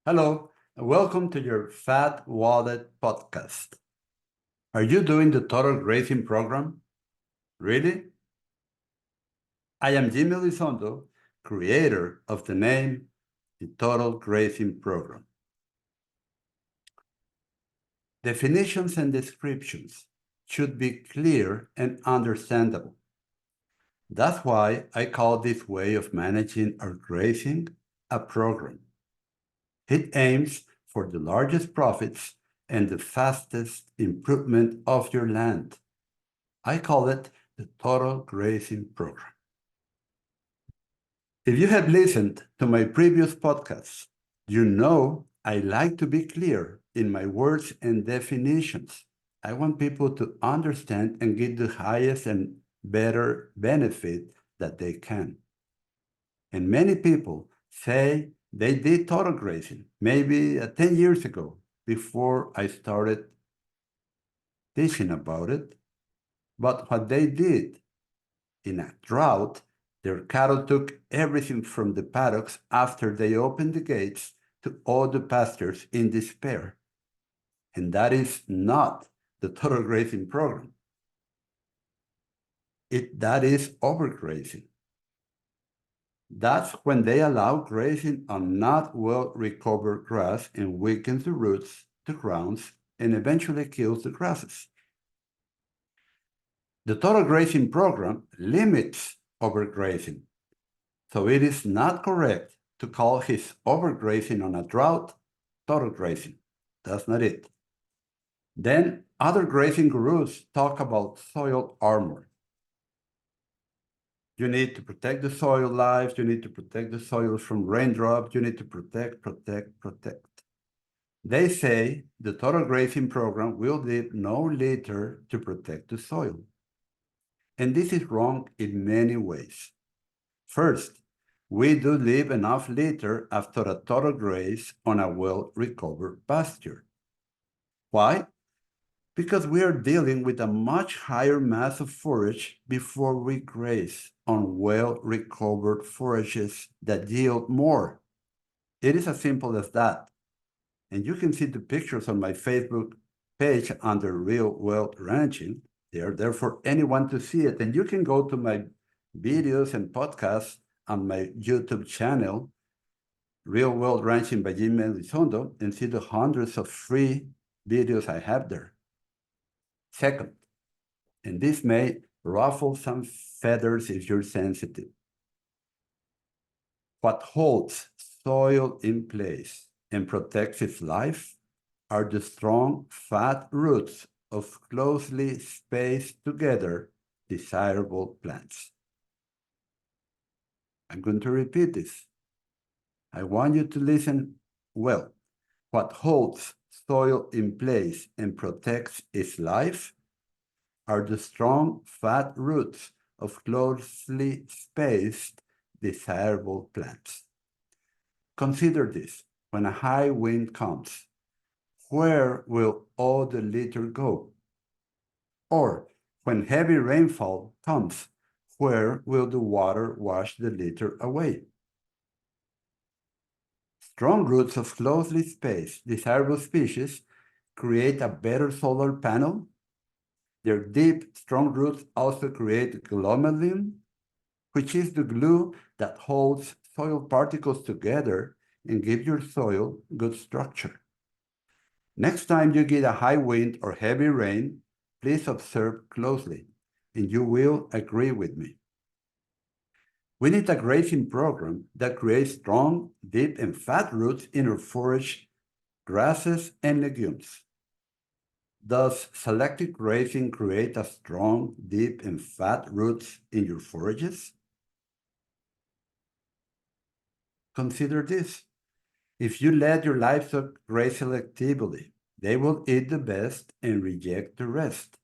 Hello, and welcome to your Fat Wallet podcast. Are you doing the Total Grazing program? Really? I am Jaime Elizondo, creator of the name the Total Grazing program. Definitions and descriptions should be clear and understandable. That's why I call this way of managing our grazing a program. It aims for the largest profits and the fastest improvement of your land. I call it the Total Grazing Program. If you have listened to my previous podcasts, you know I like to be clear in my words and definitions. I want people to understand and get the highest and better benefit that they can. And many people say they did total grazing maybe 10 years ago before I started teaching about it. But what they did in a drought, their cattle took everything from the paddocks after they opened the gates to all the pastures in despair. And that is not the total grazing program. That is overgrazing. That's when they allow grazing on not well recovered grass and weakens the roots, the grounds, and eventually kills the grasses. The total grazing program limits overgrazing, so it is not correct to call his overgrazing on a drought total grazing. That's not it. Then other grazing gurus talk about soil armor. You need to protect the soil life. You need to protect the soil from raindrops. You need to protect. They say the total grazing program will leave no litter to protect the soil. And this is wrong in many ways. First, we do leave enough litter after a total graze on a well-recovered pasture. Why? Because we are dealing with a much higher mass of forage before we graze on well-recovered forages that yield more. It is as simple as that. And you can see the pictures on my Facebook page under Real World Ranching. They are there for anyone to see it. And you can go to my videos and podcasts on my YouTube channel, Real World Ranching by Jaime Elizondo, and see the hundreds of free videos I have there. Second, and this may ruffle some feathers if you're sensitive. What holds soil in place and protects its life are the strong, fat roots of closely spaced together desirable plants. I'm going to repeat this. I want you to listen well. What holds soil in place and protects its life are the strong, fat roots of closely spaced desirable plants. Consider this. When a high wind comes, where will all the litter go? Or when heavy rainfall comes, where will the water wash the litter away? Strong roots of closely spaced desirable species create a better solar panel. Their deep, strong roots also create glomalin, which is the glue that holds soil particles together and gives your soil good structure. Next time you get a high wind or heavy rain, please observe closely, and you will agree with me. We need a grazing program that creates strong, deep, and fat roots in our forage, grasses, and legumes. Does selective grazing create a strong, deep, and fat roots in your forages? Consider this. If you let your livestock graze selectively, they will eat the best and reject the rest.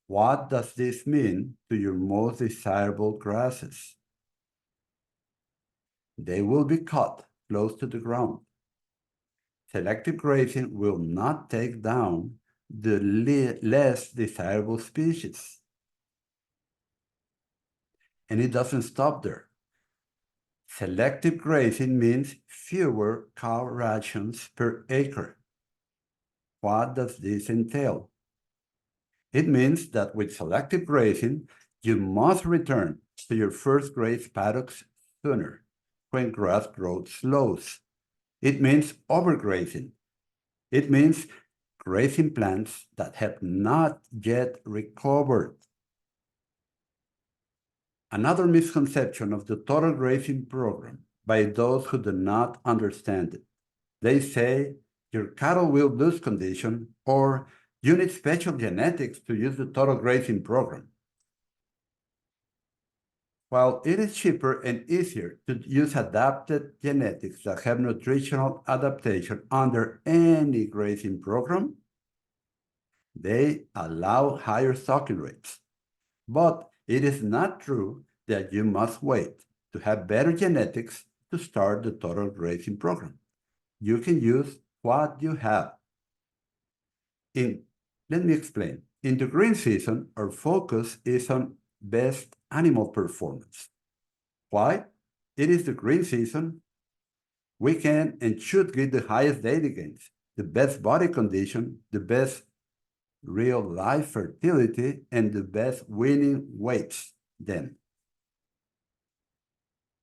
What does this mean to your most desirable grasses? They will be cut close to the ground. Selective grazing will not take down the less desirable species. And it doesn't stop there. Selective grazing means fewer cow rations per acre. What does this entail? It means that with selective grazing, you must return to your first graze paddocks sooner when grass growth slows. It means overgrazing. It means grazing plants that have not yet recovered. Another misconception of the total grazing program by those who do not understand it. They say your cattle will lose condition or you need special genetics to use the total grazing program. While it is cheaper and easier to use adapted genetics that have nutritional adaptation under any grazing program, they allow higher stocking rates. But it is not true that you must wait to have better genetics to start the total grazing program. You can use what you have. Let me explain. In the green season, our focus is on best animal performance. Why? It is the green season. We can and should get the highest daily gains, the best body condition, the best real life fertility, and the best winning weights then.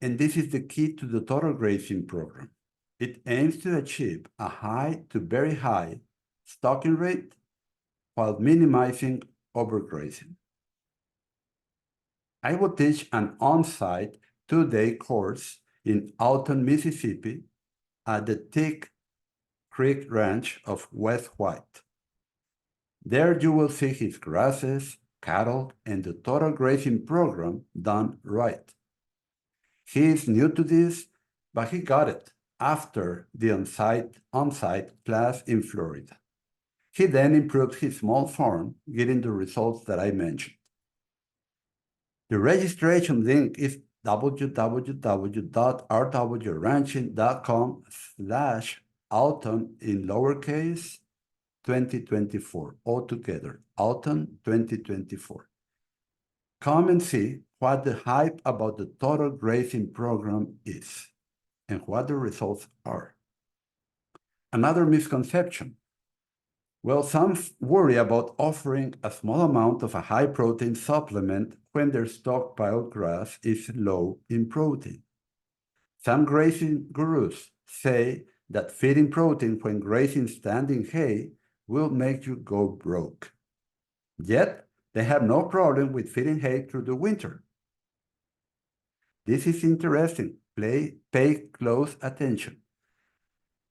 And this is the key to the total grazing program. It aims to achieve a high to very high stocking rate while minimizing overgrazing. I will teach an on-site 2-day course in Alton, Mississippi at the Tick Creek Ranch of West White. There you will see his grasses, cattle, and the total grazing program done right. He is new to this, but he got it after the on-site class in Florida. He then improved his small farm, getting the results that I mentioned. The registration link is www.rwranching.com/Alton in lowercase 2024, all together, Alton 2024. Come and see what the hype about the total grazing program is and what the results are. Another misconception. Well, some worry about offering a small amount of a high-protein supplement when their stockpiled grass is low in protein. Some grazing gurus say that feeding protein when grazing standing hay will make you go broke. Yet, they have no problem with feeding hay through the winter. This is interesting. Pay close attention.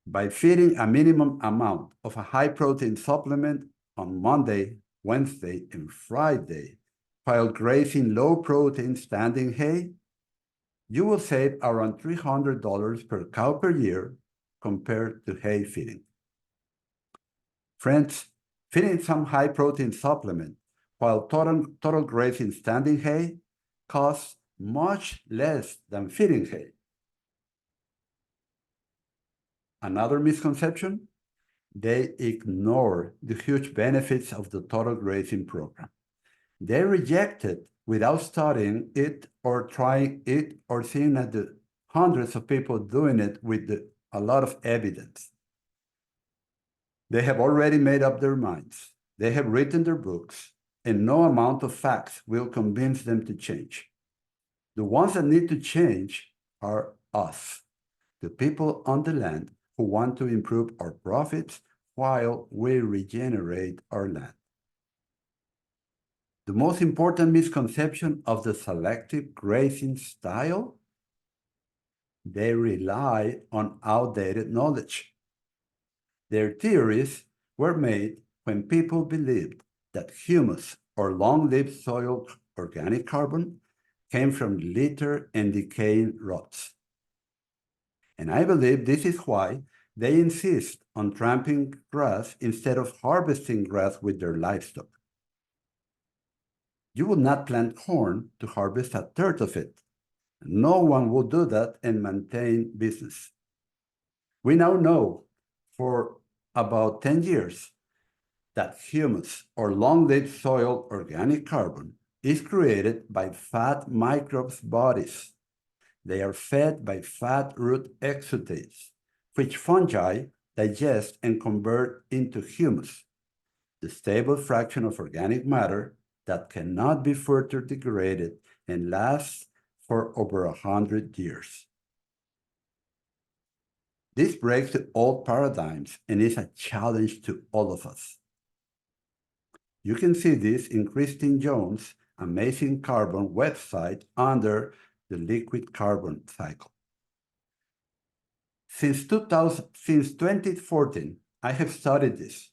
By feeding a minimum amount of a high-protein supplement on Monday, Wednesday, and Friday, while grazing low-protein standing hay, you will save around $300 per cow per year compared to hay feeding. Friends, feeding some high-protein supplement while total grazing standing hay costs much less than feeding hay. Another misconception? They ignore the huge benefits of the total grazing program. They reject it without studying it or trying it or seeing that the hundreds of people doing it with a lot of evidence. They have already made up their minds. They have written their books, and no amount of facts will convince them to change. The ones that need to change are us, the people on the land who want to improve our profits while we regenerate our land. The most important misconception of the selective grazing style? They rely on outdated knowledge. Their theories were made when people believed that humus or long-lived soil organic carbon came from litter and decaying roots. And I believe this is why they insist on trampling grass instead of harvesting grass with their livestock. You would not plant corn to harvest a third of it. No one will do that and maintain business. We now know for about 10 years that humus or long-lived soil organic carbon is created by fat microbes bodies. They are fed by fat root exudates, which fungi digest and convert into humus, the stable fraction of organic matter that cannot be further degraded and lasts for over 100 years. This breaks the old paradigms and is a challenge to all of us. You can see this in Christine Jones' Amazing Carbon website under the liquid carbon cycle. Since 2014, I have studied this.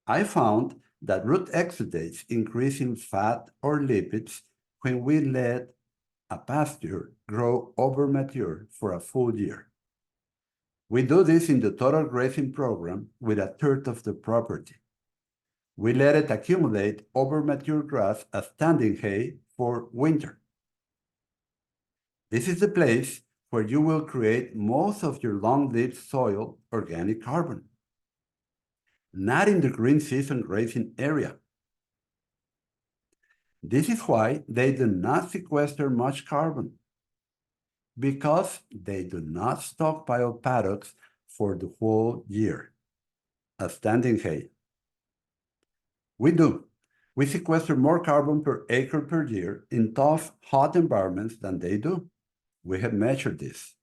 I found that root exudates increase in fat or lipids when we let a pasture grow over mature for a full year. We do this in the total grazing program with a third of the property. We let it accumulate over mature grass as standing hay for winter. This is the place where you will create most of your long-lived soil organic carbon, not in the green season grazing area. This is why they do not sequester much carbon, because they do not stockpile paddocks for the whole year as standing hay. We do. We sequester more carbon per acre per year in tough, hot environments than they do. We have measured this.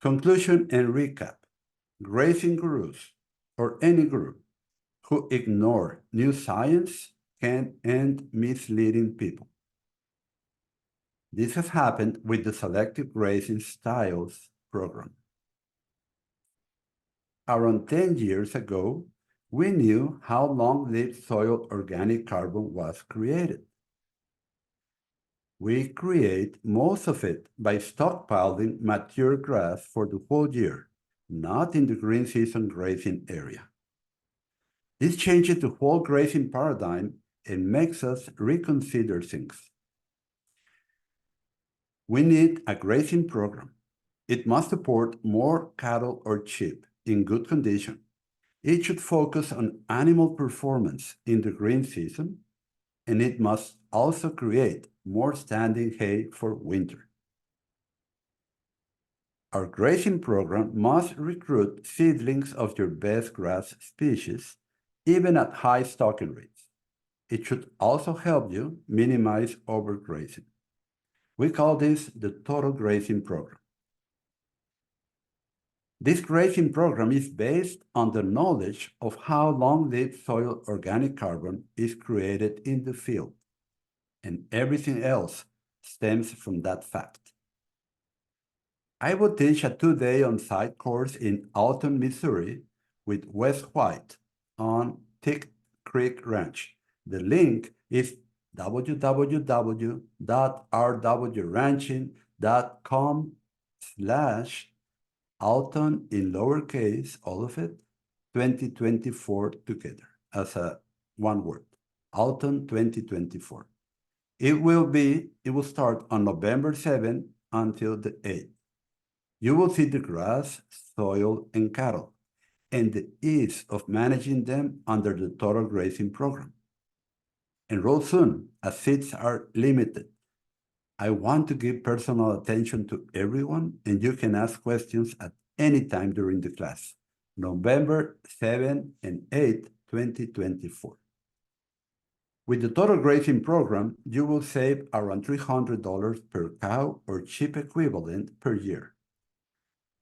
Conclusion and recap. Grazing gurus, or any guru, who ignore new science can end misleading people. This has happened with the selective grazing styles program. Around 10 years ago, we knew how long-lived soil organic carbon was created. We create most of it by stockpiling mature grass for the whole year, not in the green season grazing area. This changes the whole grazing paradigm and makes us reconsider things. We need a grazing program. It must support more cattle or sheep in good condition. It should focus on animal performance in the green season, and it must also create more standing hay for winter. Our grazing program must recruit seedlings of your best grass species, even at high stocking rates. It should also help you minimize overgrazing. We call this the total grazing program. This grazing program is based on the knowledge of how long-lived soil organic carbon is created in the field, and everything else stems from that fact. I will teach a 2-day on-site course in Alton, Missouri with Wes White on Tick Creek Ranch. The link is www.rwranching.com/Alton in lowercase, all of it, 2024 together as one word, Alton 2024. It will start on November 7th until the 8th. You will see the grass, soil, and cattle, and the ease of managing them under the total grazing program. Enroll soon, as seats are limited. I want to give personal attention to everyone, and you can ask questions at any time during the class. November 7 and 8, 2024. With the total grazing program, you will save around $300 per cow or sheep equivalent per year.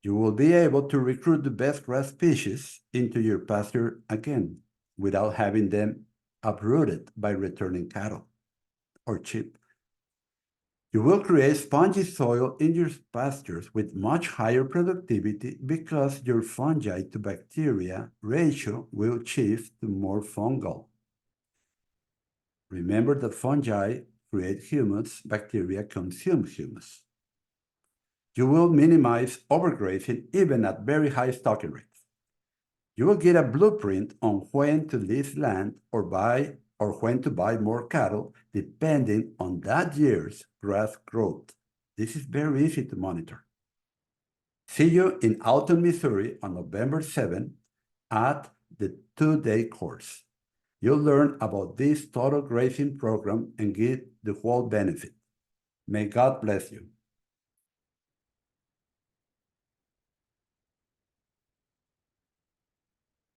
You will be able to recruit the best grass species into your pasture again without having them uprooted by returning cattle or sheep. You will create spongy soil in your pastures with much higher productivity because your fungi to bacteria ratio will shift to more fungal. Remember that fungi create humus, bacteria consume humus. You will minimize overgrazing even at very high stocking rates. You will get a blueprint on when to lease land or when to buy more cattle, depending on that year's grass growth. This is very easy to monitor. See you in Alton, Missouri on November 7th at the 2-day course. You'll learn about this total grazing program and get the whole benefit. May God bless you.